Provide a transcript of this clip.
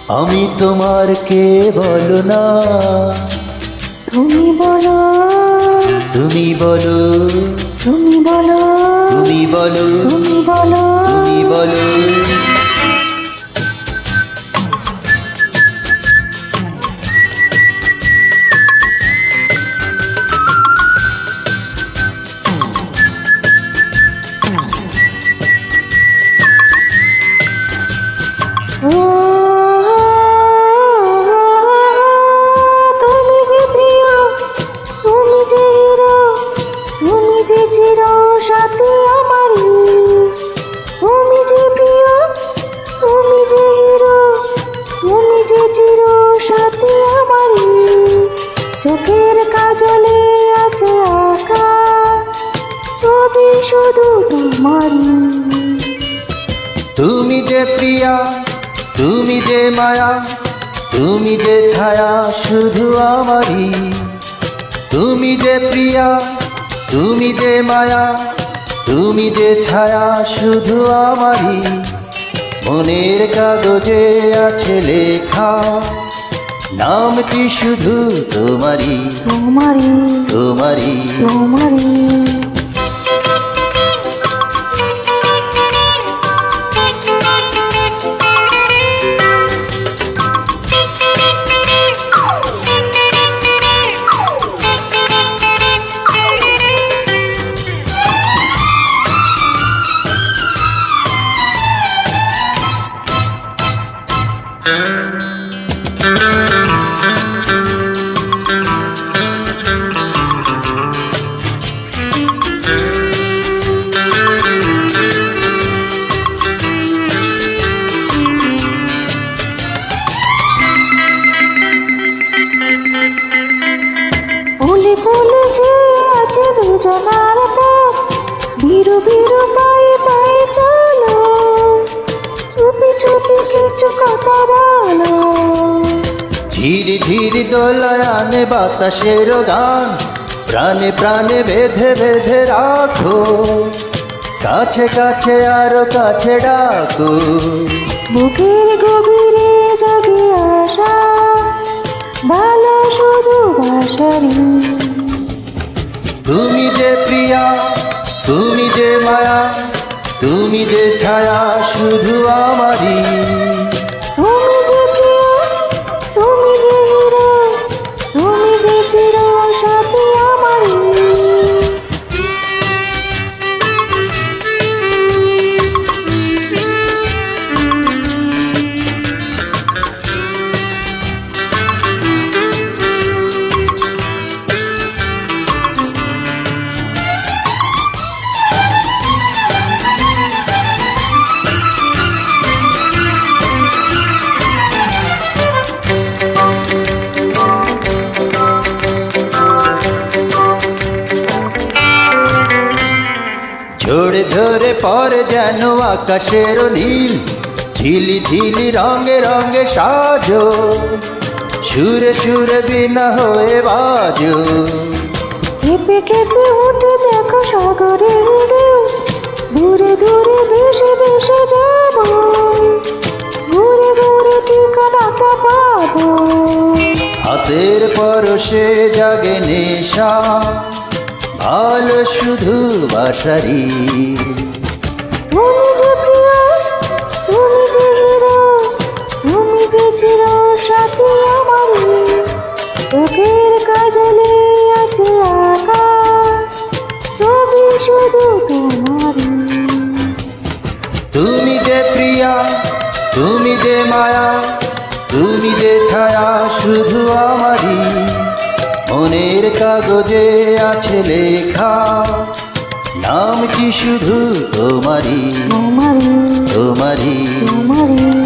আমি তোমার কে বলো না, তুমি বলো, তুমি বলো, তুমি বলো, তুমি বলো, তুমি বলো, তুমি বলো। ও তুমি যে প্রিয়, তুমি যে হিরো, তুমি যে চির সাথী আমারই। তুমি যে প্রিয়, তুমি যে হিরো, তুমি যে চির সাথী আমারই। চোখের কাজলে আছে আঁকা ছবি শুধু তোমারই। তুমি যে প্রিয়া, তুমি যে মায়া, তুমি যে ছায়া শুধু আমারই। তুমি যে প্রিয়া, তুমি যে মায়া, তুমি যে ছায়া শুধু আমারই। মনের কাগজে আছে লেখা নামটি শুধু তোমারই, তোমারই, তোমারই। তোমারই। ফুলে ফুলে যে আছে দুজনার পথ, বিরু বিরু পায়ে পায়ে চলো, চুপি চুপি কিছু কথা বলো। ধীরে ধীরে দোলায় আনে বাতাসের গান, প্রাণে প্রাণে বেঁধে বেঁধে রাখো, কাছে কাছে আরো কাছে ডাকো। বুকের গভীরে জাগে আশা, ভালো শুধু বাসারি। তুমি যে প্রিয়া, তুমি যে মায়া, তুমি যে ছায়া শুধু আমারই। তুমি যে প্রিয়, তুমি যে হিরো, তুমি যে চির সাথী আমারই। ঝরে ঝরে পরে যেন আকাশের নীল, ঝিলি ঝিলি রঙে রঙে সাজো, সুরে সুরে বিনা হয়ে বাজো। কেঁপে কেঁপে উঠে দেখো সাগরের ঢেউ, দূরে দূরে ভেসে ভেসে যাব, ঘুরে ঘুরে ঠিকানাটা পাবো। হাতের পরশে জাগে নেশা, ভালো শুধু বাসারি। তুমি যে প্রিয়, তুমি যে হিরো, তুমি যে চির সাথী আমারই। চোখের কাজলে আছে আঁকা ছবি শুধু তোমারই। তুমি যে প্রিয়া, তুমি যে মায়া, তুমি যে ছায়া শুধু আমারই। মনের কাগজে আছে লেখা নামটি শুধু তোমারই, তোমারই, তোমারই। তোমারই।